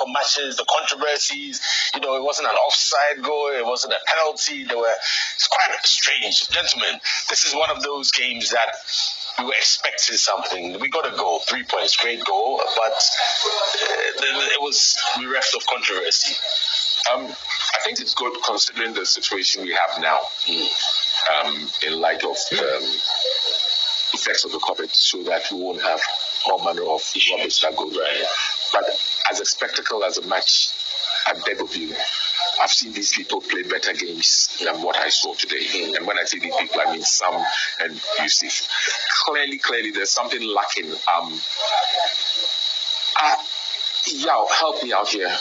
of matches, the controversies. It wasn't an offside goal, it wasn't a penalty. It's quite strange. Gentlemen, this is one of those games that we were expecting something. We got a goal, 3 points, great goal, but it was bereft of controversy. I think it's good considering the situation we have now, in light of effects of the COVID, so that we won't have all manner of rubbish that goes right. But as a spectacle, as a match, I beg of you, I've seen these people play better games than what I saw today. And when I say these people, I mean Sam and Yusuf. Clearly, there's something lacking. Yao, help me out here.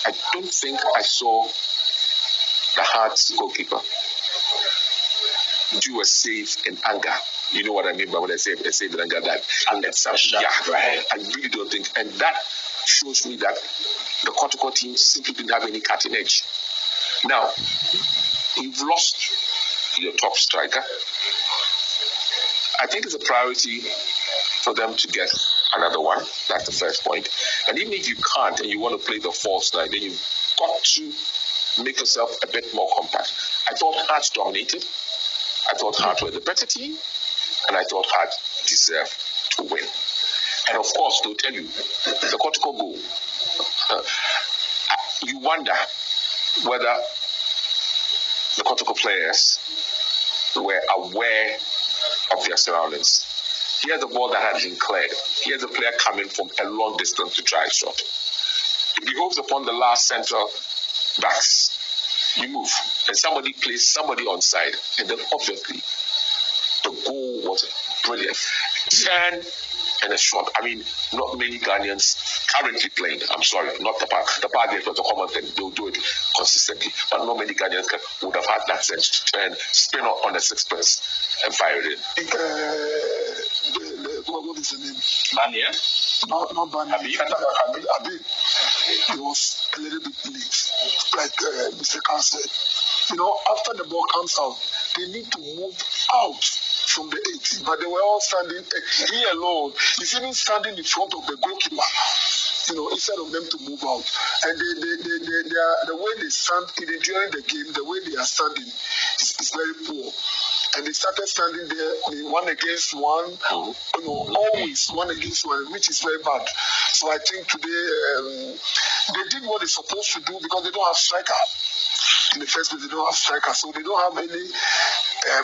I don't think I saw the Heart's goalkeeper do a save in anger. You know what I mean by when I say a save in anger, that right. I really don't think, and that shows me that the Kotoko team simply didn't have any cutting edge. Now, you've lost your top striker. I think it's a priority for them to get another one. That's the first point. And even if you can't and you want to play the false nine, then you've got to make yourself a bit more compact. I thought Heart dominated. I thought Heart were the better team. And I thought Heart deserved to win. And of course, they'll tell you, the Kotoko goal, you wonder whether the Kotoko players were aware of their surroundings. Here's the ball that had been cleared. Here's a player coming from a long distance to try a shot. If he hopes upon the last central backs, you move. And somebody plays somebody on side. And then obviously, the goal was brilliant. Turn and a shot. I mean, not many Ghanaians currently playing. I'm sorry, not the Baah. The Baah was a common thing. They'll do it consistently. But not many Ghanaians would have had that sense to turn, spin on the sixpence, and fire it in. What is the name? Barnie? Not Barnie. Habib. It was a little bit late. Like Mr. Khan said. After the ball comes out, they need to move out from the 18, but they were all standing. He alone is even standing in front of the goalkeeper. Instead of them to move out, and the way they stand during the game, the way they are standing is very poor. And they started standing there, one against one, always one against one, which is very bad. So I think today they did what they're supposed to do because they don't have striker. In the first place, they don't have striker, so they don't have any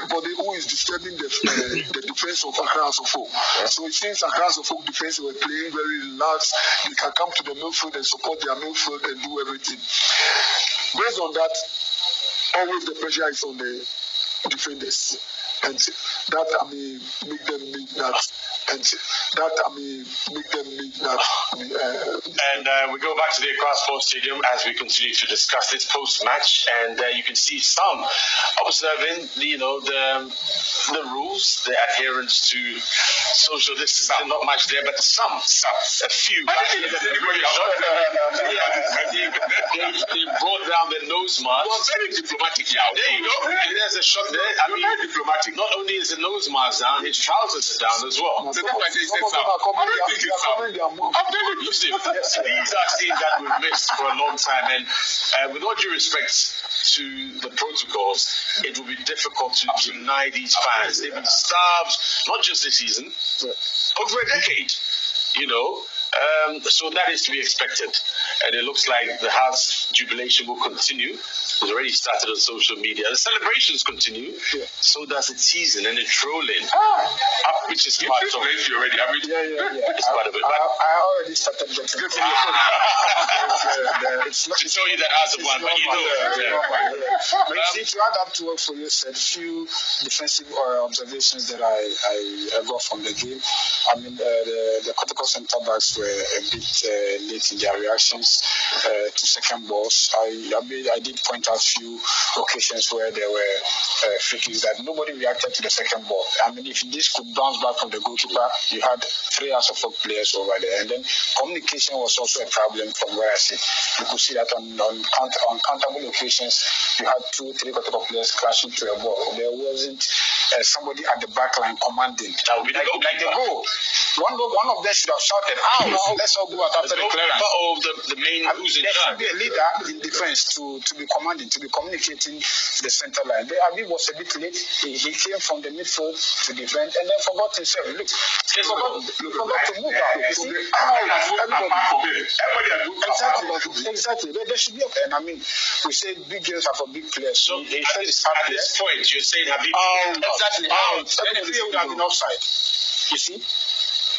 body who is disturbing the defense of Accra Heart. So it seems Accra Heart defense were playing very relaxed. They can come to the midfield and support their midfield and do everything. Based on that, always the pressure is on the defenders, and that make them make that. And that make them make that. And we go back to the Accra Sports Stadium as we continue to discuss this post-match, and you can see some observing, the rules, the adherence to social distancing. Not much there, but some, a few. They brought down the nose mask. Well, very diplomatic, yeah. There you go. And there's a shot there. Very diplomatic. Not only is the nose mask down, his trousers are down as well. Some of them are coming their move. These are things that we've missed for a long time, and with all due respect to the protocols, it will be difficult to deny these fans. They've been starved, not just this season, over a decade, so that is to be expected. And it looks like the Heart's jubilation will continue. It's already started on social media. The celebrations continue. Yeah. So does the teasing and the trolling, which is part of it. Already, It's part of it. I already started getting it. It's not to show you that as a one, but But to add up to what you said, few defensive observations that I got from the game. The Kotoko centre backs were a bit late in their reactions to second balls. I did point out few occasions where there were free kicks that nobody reacted to the second ball. If this could bounce back from the goalkeeper, you had 3 Asante players over there, and then communication was also a problem from where I see. You could see that on countable occasions, you had 2-3 Kotoko players crashing to a ball. There wasn't somebody at the back line commanding. That would be like the goal. One of them should have shouted, "Ow, let's all go out after the clearance." Of the the main who's in there charge. should be a leader in defense to be commanding, to be communicating to the center line. Habib was a bit late. He came from the midfield to defend and then forgot himself. Look, he forgot to move out. You see, exactly. There should be and I mean, we say big games are for big players. So at this point, you're saying Habib exactly. Then if he would have been offside. You see?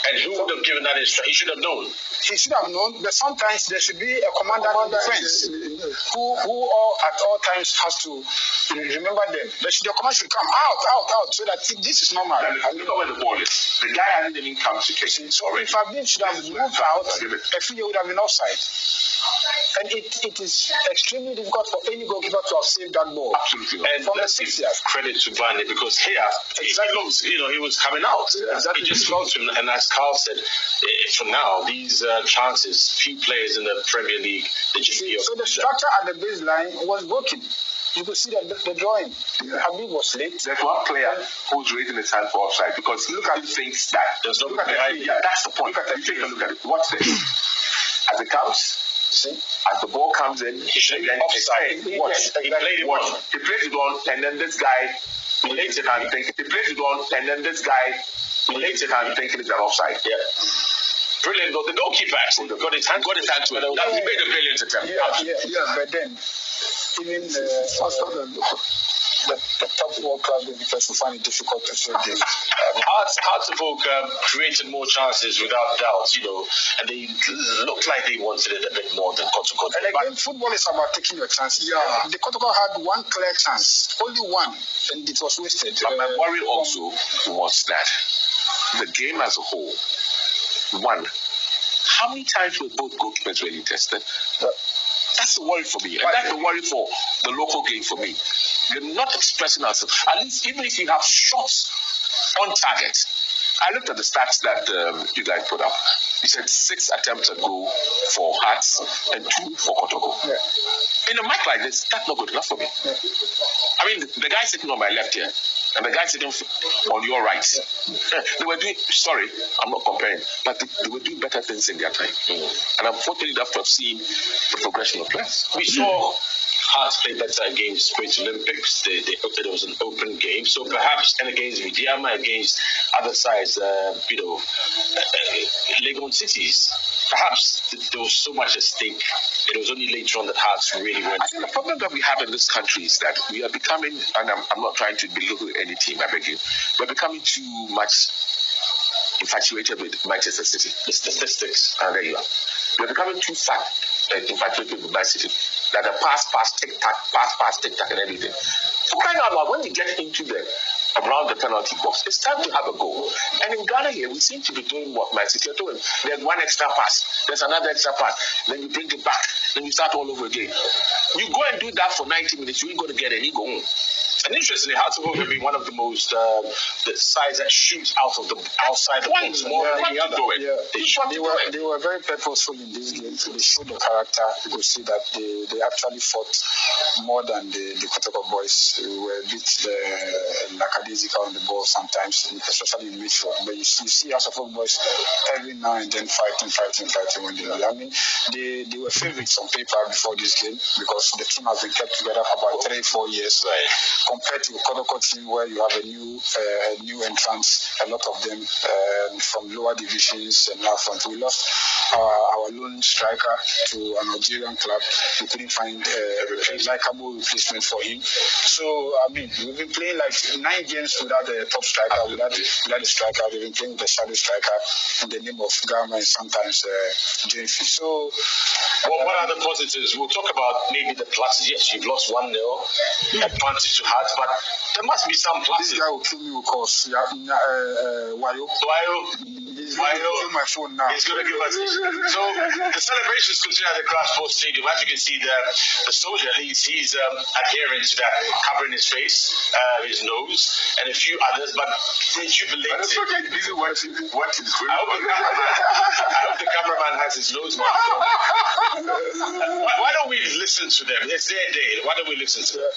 And who would have given that instruction? He should have known. He should have known, but sometimes there should be a commander in defense who at all times has to remember them. The command should come out, so that this is normal. And look at where the ball is. The guy hasn't even come to catch it. So if Habib should have moved out, Afriyie would have been offside. And it is extremely difficult for any goalkeeper to have saved that ball. Absolutely. And from the 6 years, credit to Barnie because here, he was coming out. Exactly. He just lost him. And as Carl said, for now, these chances, few players in the Premier League, so the structure at the baseline was broken. You could see that the drawing. Habib was late. There's one player who's raising his hand for offside because look at the things that there's no behind. Yeah, that's the point. Take a look at it. Watch this. As it comes. See? As the ball comes in, he should be offside. He played it on. He plays it on, and then this guy relates it and thinking. He plays it on, and then this guy relates it and thinking it's an offside. Yeah. Brilliant. The goalkeeper actually got his hand to it. He made a brilliant attempt. Yeah, but then even faster than the top world class goalkeepers will find it difficult to save this. Hartlepool created more chances without doubt, and they looked like they wanted it a bit more than Kotoko. And again, football is about taking your chances. Yeah. The Kotoko had one clear chance, only one, and it was wasted. But my worry also was that the game as a whole, one, how many times were both goalkeepers really tested? That's the worry for me. And that's the worry for the local game for me. We're not expressing ourselves. At least even if you have shots on target. I looked at the stats that you guys put up. You said 6 attempts at goal for Hearts and 2 for Kotoko. Yeah. In a match like this, that's not good enough for me. Yeah. I mean, the guy sitting on my left here and the guy sitting on your right, they were doing, sorry, I'm not comparing, but they were doing better things in their time. And I'm fortunate enough to have seen the progression of players. We saw Hearts play better against Great Olympics. They thought that it was an open game. So perhaps, and against Vidiama, against other sides, Legon cities, perhaps there was so much at stake. It was only later on that Hearts really went. I think the problem that we have in this country is that we are becoming, and I'm not trying to belittle any team, I beg you, we're becoming too much infatuated with Manchester City. The statistics. And there you are. We're becoming too fat infatuated with Man City. That the pass, tic-tac, and everything. For crying out loud, when we get into around the penalty box, it's time to have a goal. And in Ghana here, we seem to be doing what Man City are doing. There's one extra pass, there's another extra pass, then you bring it back, then you start all over again. You go and do that for 90 minutes, you ain't going to get any goal. And interestingly, Hartlepool have been one of the most the sides that shoot outside the box more than any other. They were very purposeful in this game. So they showed the character. You could see that they actually fought more than the Kotoko boys who were a bit lackadaisical on the ball sometimes, especially in midfield. But you see Asante boys every now and then fighting when they. I mean, they were favourites on paper before this game because the team has been kept together for about 3-4 years. Right. Compared to the Kotoko team, where you have a new entrants, a lot of them from lower divisions and now front. We lost our lone striker to a Nigerian club. We couldn't find a likable replacement for him. So I mean, we've been playing like 9 games without the top striker, without the striker. We've been playing with the shadow striker in the name of Gama and sometimes James. So, what are the positives? We'll talk about maybe the pluses. Yes, you've lost 1-0, advantage to Hearts, but there must be some pluses. This guy will kill me, of course. Wayo. He's going to kill my phone now. He's going to give us. So the celebrations continue at the Accra Sports Stadium. As you can see, the soldier, he's adhering to that, covering his face, his nose, and a few others, but they're jubilating. I hope the cameraman has his nose mask on. Why don't we listen to them? It's their day. Why don't we listen to them?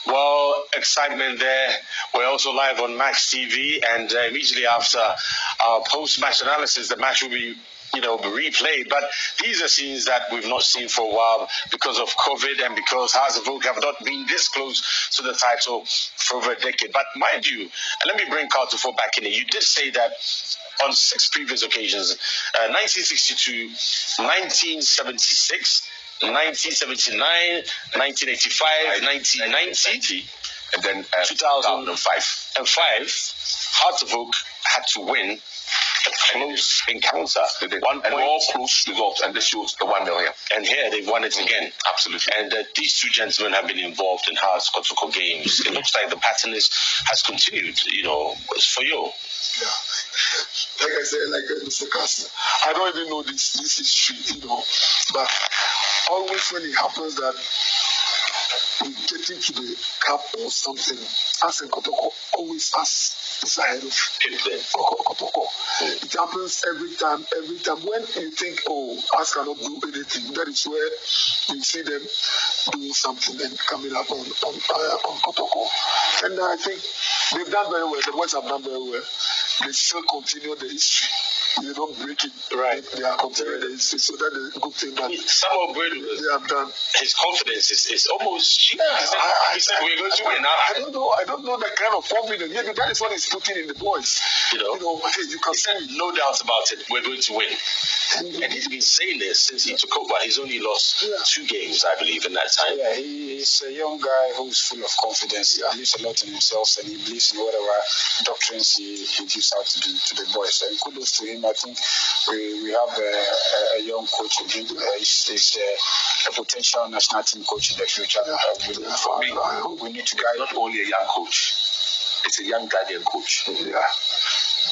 Well, excitement there. We're also live on Max TV, and immediately after our post-match analysis, the match will be, replayed. But these are scenes that we've not seen for a while because of COVID and because Hearts of Oak have not been this close to the title for over a decade. But mind you, and let me bring Carl Tufo back in here. You did say that on 6 previous occasions, 1962, 1976, 1979, 1985, 1990, and then 2005. And 5, Hearts of Oak had to win a close encounter. And all close results, and this shows the 1 million. And here they've won it again. Absolutely. And these two gentlemen have been involved in Hearts Kotoko games. It looks like the pattern has continued, it's for you. Yeah. Like I said, like Mr. Ansah, I don't even know this history, but always when it happens that we get into the cup or something, Asante Kotoko always is ahead of Kotoko. It happens every time. When you think, As cannot do anything, that is where you see them doing something and coming up on Kotoko. And I think they've done very well. The boys have done very well. They still continue the history. They don't break it. Right. They are continuing the history. So that is a good thing that Samuel Bredo, they have done. His confidence is almost. He said we're going to win. I don't know the kind of confidence. Maybe that is what he's putting in the boys. Hey, you can say no doubt about it. We're going to win. And he's been saying this since he took over. He's only lost 2 games, I believe, in that time. Yeah, he's a young guy who's full of confidence. He believes a lot in himself, and he believes in whatever doctrines he gives out to the boys. And kudos to him. I think we have a young coach in him. He's a potential national team coach in the future. For me, we need to guide. Not only a young coach, it's a young Ghanaian coach. Yeah.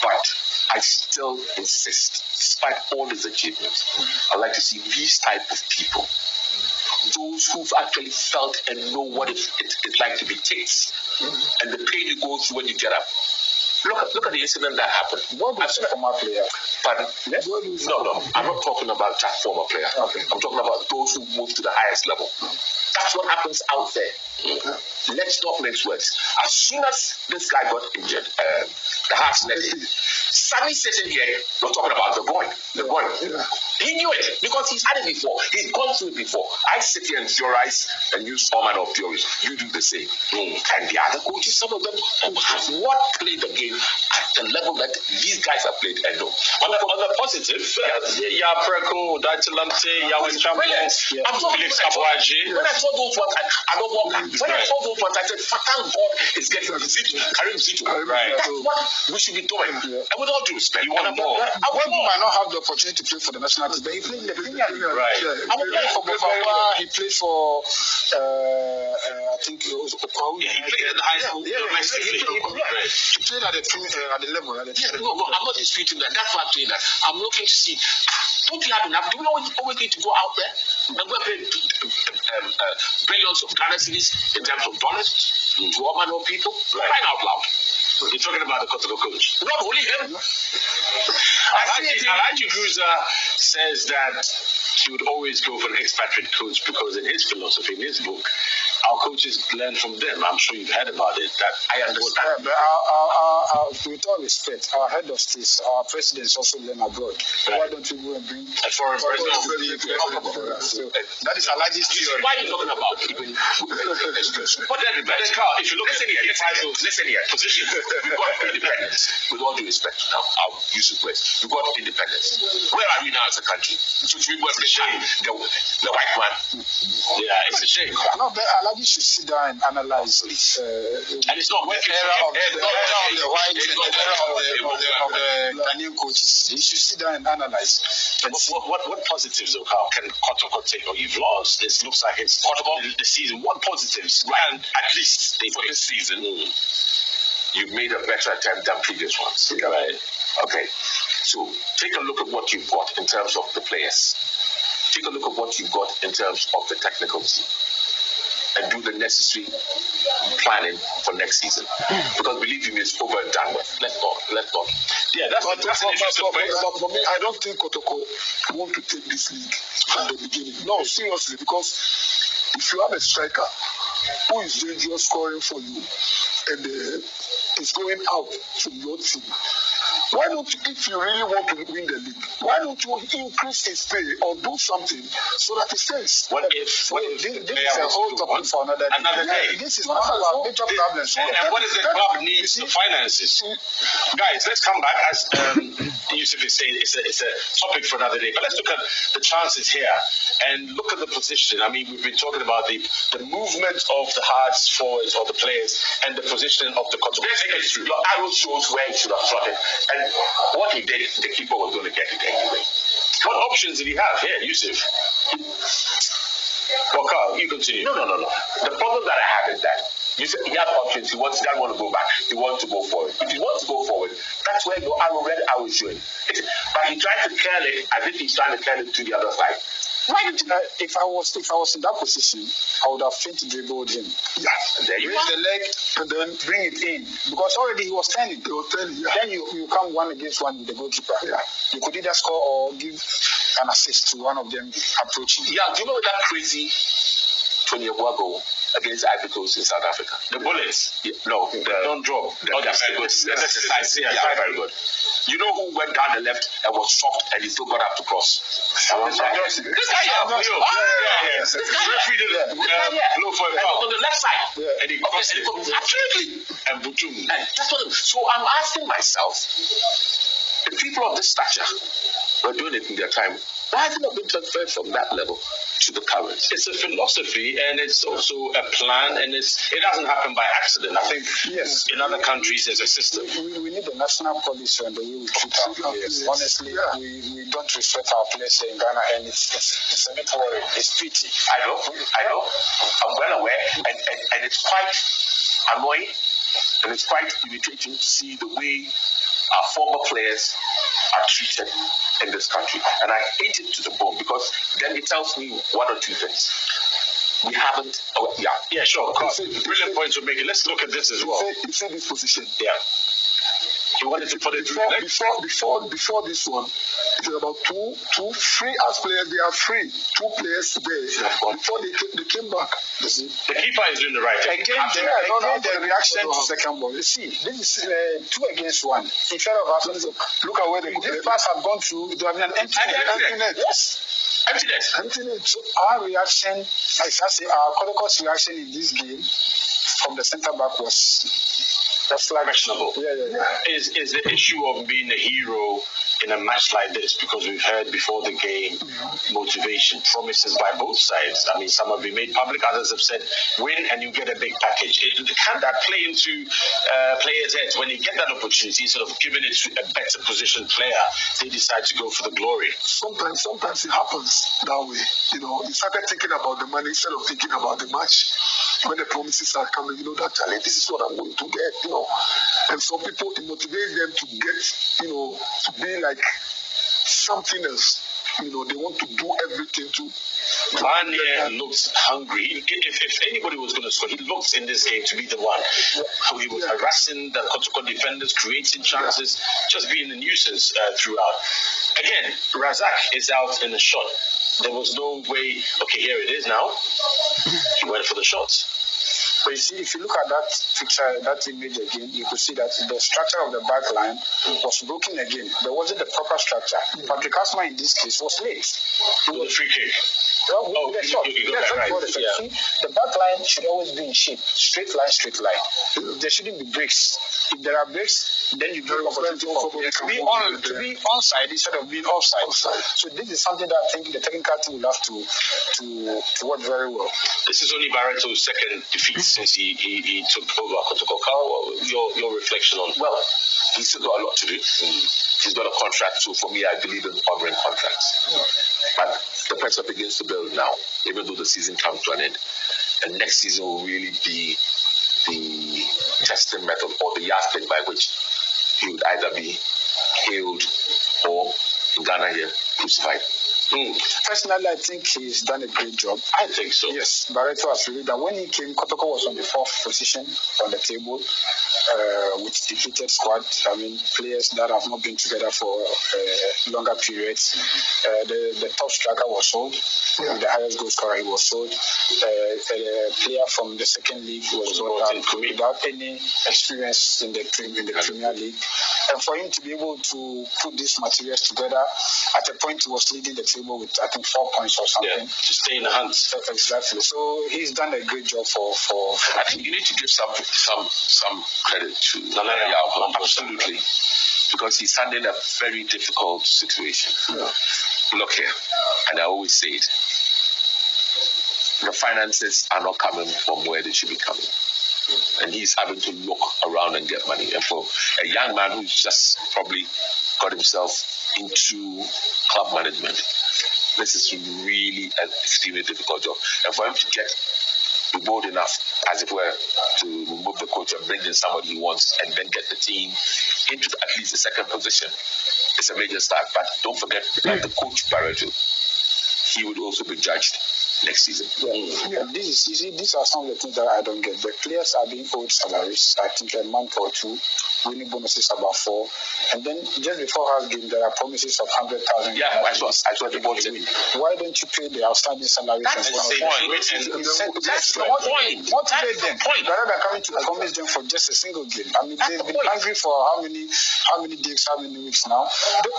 But I still insist, despite all his achievements, I like to see these type of people, those who've actually felt and know what it's like to be kicked, and the pain you go through when you get up. Look at the incident that happened. What was a former player? Pardon? No. I'm not talking about that former player. Okay. I'm talking about those who move to the highest level. That's what happens out there. Let's not mix words. As soon as this guy got injured, the Hearts left him. Sammy sitting here, we're talking about the boy. He knew it because he's had it before. He's gone through it before. I sit here and theorize and use all manner of theories. You do the same. And the other coaches, some of them who have not played the game at the level that these guys have played, and no. On the positive, Preko, Daitilamte, Yawin Champions, Felix Abuaji. When I saw those ones, I don't walk. When I saw those ones, I said, thank God is getting Zito, Karim Zito. Right. That's what we should be doing. And with all due respect, you want more. Webby might not have the opportunity to play for the national team, but he played in the Premier League. Right. I played for Baah, he played for, I think it was Okwahu. Yeah, he played at the high school. He played at the level. I'm not disputing that. That's why I'm saying that. I'm looking to see, don't you have enough? Do we always need to go out there and go and pay billions of Ghana cedis in terms of dollars to all manner of people? Right. Crying out loud. You're talking about the Kotoko coach. Not only him. Alaji Guza says that he would always go for an expatriate coach because in his philosophy, in his book, our coaches learn from them. I'm sure you've heard about it. That I understand. But our, with all respect, our head of states, our presidents also learn abroad. Right. Why don't you go and bring a foreign president? So that is Alaji's theory. Why are you talking about even? But then, Carl, if you look listen here, position. We've got independence. With all due respect, now I'll use the word. We've got independence. Where are we now as a country? So we were the white man. Yeah, it's a shame. No, but Alaji should sit down and analyze it. And it's not working. The era of the white and the era of the Ghanaian coaches. He should sit down and analyze. What positives, though, Carl, can Kotoko take? Or you've lost. This looks like it's the season. What positives? Right. And at least for this season, you've made a better attempt than previous ones. Right. Okay. So take a look at what you've got in terms of the players. Take a look at what you've got in terms of the technical team. And do the necessary planning for next season. Because believe me, it's over and done with. Let's not. Yeah, that's an interesting point. But for me, I don't think Kotoko want to take this league from the beginning. No, seriously, because if you have a striker who is dangerous scoring for you and is going out from your team, why don't you, if you really want to win the league, why don't you increase his pay or do something so that he stays? What if This is a whole topic for another day? This is one of our major problems. And what is the club needs? The finances. Guys, let's come back. As Yusuf is saying, it's a topic for another day. But let's look at the chances here and look at the position. I mean, we've been talking about the movement of the Hearts forwards or the players and the positioning of the Kotoko. Your arrow shows where he should have shot it. And what he did, the keeper was going to get it anyway. What options did he have here, Yusuf? Well, Carl, you continue. No. The problem that I have is that you said he has options. He doesn't want to go back. He wants to go forward. If he wants to go forward, that's where your red arrow is showing. But he tried to curl it as if he's trying to curl it to the other side. Why did if I was in that position, I would have faint dribbled him. Yeah, there you raise the leg and then bring it in because already he was turning. Yeah. Then you come 1-against-1 with the goalkeeper. Yeah. You could either score or give an assist to one of them approaching. Yeah, do you know that crazy 20-year-old goal against Ivory Coast in South Africa? The bullets? Yeah, no, the don't drop. That's very good. Very good. You know who went down the left and was stopped and he still got up to cross? This guy here. This guy blow for a foul on the left side. Yeah. And he crossed it. Absolutely. And Butum. And that's what. So I'm asking myself, the people of this stature were doing it in their time. Why has it not been transferred from that level to the current? It's a philosophy and it's also a plan, and it doesn't happen by accident. I think in other countries there's a system. We need a national policy on the way we treat our players. Honestly, we don't respect our players here in Ghana, and it's a bit worrying. It's pity. I know. I'm well aware, and it's quite annoying, and it's quite irritating to see the way our former players are treated in this country. And I hate it to the bone because then it tells me one or two things. We haven't. Yeah, sure. Brilliant point you're making. Let's look at this as well. You say this position. Yeah. He wanted to put it before this one. It was about two free as players. They are free. 2 players there. Before they came back. The keeper is doing the right thing. Again, the reaction to second ball. You see, this is 2 against 1. Instead of us, look at where this pass had gone through. It would have been an empty net. Yes. Empty net. So our reaction, our Kotoko's reaction in this game from the centre back was questionable. Yeah. Is the issue of being a hero in a match like this, because we've heard before the game motivation, promises by both sides. I mean, some have been made public, others have said win and you get a big package. Can that play into players' heads when they get that opportunity, instead of giving it to a better positioned player, they decide to go for the glory? Sometimes it happens that way. You know, you started thinking about the money instead of thinking about the match. When the promises are coming, you know, that challenge, this is what I'm going to get, you know. And some people, it motivates them to get, you know, to be like something else. You know, they want to do everything to. Barnie looks hungry. If anybody was going to score, he looked in this game to be the one. He was harassing the Kotoko defenders, creating chances, just being a nuisance throughout. Again, Razak is out in the shot. There was no way, okay, here it is now. He went for the shots. But you see, if you look at that picture, that image again, you could see that the structure of the back line was broken again. There wasn't the proper structure. Patrick Ansah in this case was late. It was a free kick. Well, the shot. See, the back line should always be in shape. Straight line. There shouldn't be breaks. If there are breaks, then you give opportunity to be onside instead of being offside. So this is something that I think the technical team will have to work very well. This is only Barreto's second defeat since he took over Kotoko. Your reflection on? Well, he's still got a lot to do. He's got a contract, so for me, I believe in honoring contracts. But the pressure begins to build now, even though the season comes to an end. And next season will really be the testing method or the yardstick by which he would either be hailed or, in Ghana here, crucified. Personally, I think he's done a great job. I think so. Yes, Barreto has really done. When he came, Kotoko was on the 4th position on the table with depleted squad. I mean, players that have not been together for longer periods. The top striker was sold. The highest goal scorer, he was sold. A player from the second league was brought out without any experience in the Premier League. And for him to be able to put these materials together, at a point he was leading the table with, I think, 4 points or something. Yeah, to stay in the hunt. Exactly. So he's done a great job for I think you need to give some credit to Nana. Absolutely. Because he's handling a very difficult situation. Yeah. Look here, and I always say it, the finances are not coming from where they should be coming. And he's having to look around and get money. And for a young man who's just probably got himself into club management, this is really an extremely difficult job. And for him to be bold enough, as it were, to remove the coach and bring in somebody he wants and then get the team into at least the second position, it's a major start. But don't forget that the coach, Barreto, he would also be judged next season. These are some of the things that I don't get. The players are being owed salaries, I think a month or two, winning bonuses about 4, and then just before half game there are promises of 100,000. Yeah, I saw the ball. Why don't you pay the outstanding salaries? That's the point. That's the point. Motivate them rather than coming to promise them for just a single game. I mean, they've been angry for how many days, how many weeks now.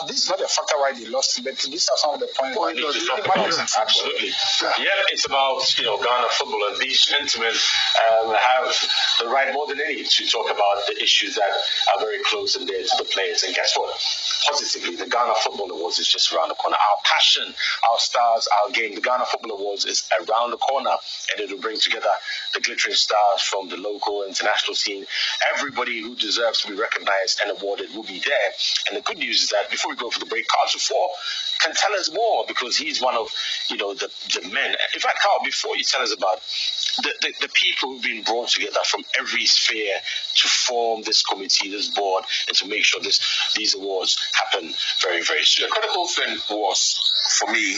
This is not a factor why they lost, but these are some of the points. Absolutely. Yeah, it's about Ghana football, and these gentlemen have the right more than any to talk about the issues that are very close and dear to the players. And guess what? Positively, the Ghana Football Awards is just around the corner. Our passion, our stars, our game. The Ghana Football Awards is around the corner, and it will bring together the glittering stars from the local and international scene. Everybody who deserves to be recognized and awarded will be there. And the good news is that before we go for the break, Carl Tufor can tell us more, because he's one of the men. In fact, Carl, before you tell us about the people who've been brought together from every sphere to form this committee, this board, and to make sure these awards happen very, very soon. The critical thing was, for me,